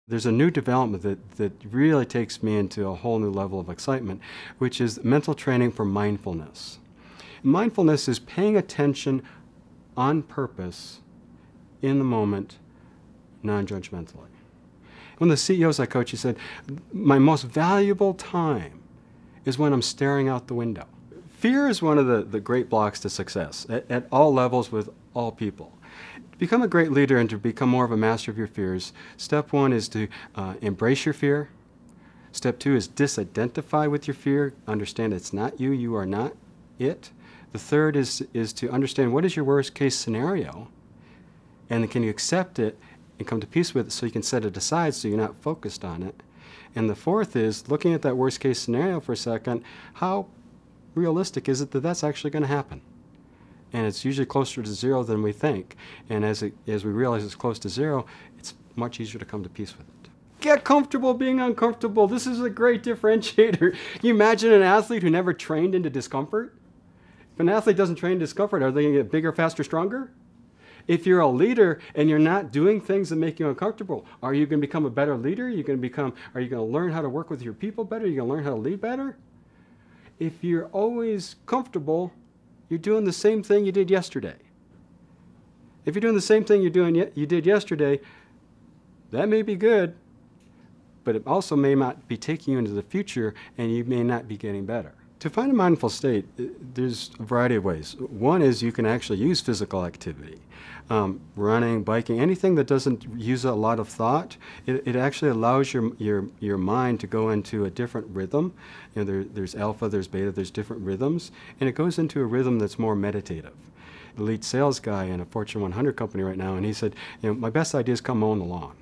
There's a new development that really takes me into a whole new level of excitement, which is mental training for mindfulness. Mindfulness is paying attention on purpose, in the moment, non-judgmentally. One of the CEOs I coach, he said, my most valuable time is when I'm staring out the window. Fear is one of the great blocks to success at all levels with all people. To become a great leader and to become more of a master of your fears, step one is to embrace your fear. Step two is disidentify with your fear. Understand it's not you, you are not it. The third is to understand what is your worst case scenario, and can you accept it and come to peace with it so you can set it aside so you're not focused on it. And the fourth is looking at that worst case scenario for a second, how realistic is it that that's actually going to happen? And it's usually closer to zero than we think. And as we realize it's close to zero, it's much easier to come to peace with it. Get comfortable being uncomfortable. This is a great differentiator. Can you imagine an athlete who never trained into discomfort? If an athlete doesn't train discomfort, are they going to get bigger, faster, stronger? If you're a leader and you're not doing things that make you uncomfortable, are you going to become a better leader? Are you going to learn how to work with your people better? Are you going to learn how to lead better? If you're always comfortable, you're doing the same thing you did yesterday. If you're doing the same thing you did yesterday, that may be good, but it also may not be taking you into the future, and you may not be getting better. To find a mindful state, there's a variety of ways. One is you can actually use physical activity. Running, biking, anything that doesn't use a lot of thought, it actually allows your mind to go into a different rhythm. You know, there's alpha, there's beta, there's different rhythms, and it goes into a rhythm that's more meditative. The lead sales guy in a Fortune 100 company right now, and he said, you know, my best idea is come mowing the lawn.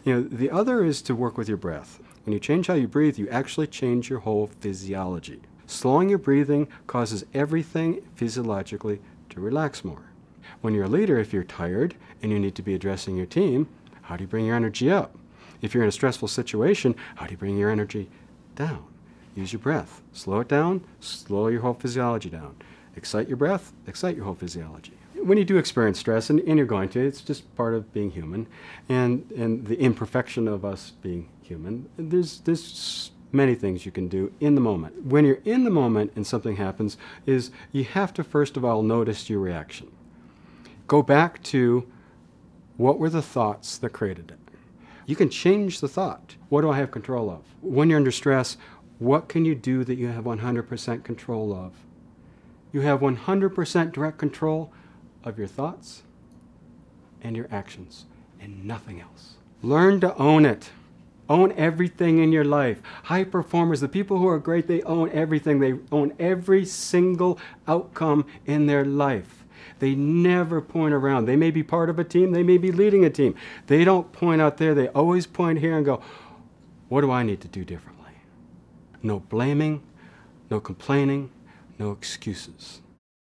You know, the other is to work with your breath. When you change how you breathe, you actually change your whole physiology. Slowing your breathing causes everything physiologically to relax more. When you're a leader, if you're tired and you need to be addressing your team, how do you bring your energy up? If you're in a stressful situation, how do you bring your energy down? Use your breath. Slow it down, slow your whole physiology down. Excite your breath, excite your whole physiology. When you do experience stress, and you're going to, it's just part of being human, and the imperfection of us being human, there's many things you can do in the moment. When you're in the moment and something happens, is you have to first of all notice your reaction. Go back to what were the thoughts that created it. You can change the thought. What do I have control of? When you're under stress, what can you do that you have 100% control of? You have 100% direct control of your thoughts and your actions and nothing else. Learn to own it. Own everything in your life. High performers, the people who are great, they own everything. They own every single outcome in their life. They never point around. They may be part of a team. They may be leading a team. They don't point out there. They always point here and go, what do I need to do differently? No blaming, no complaining, no excuses.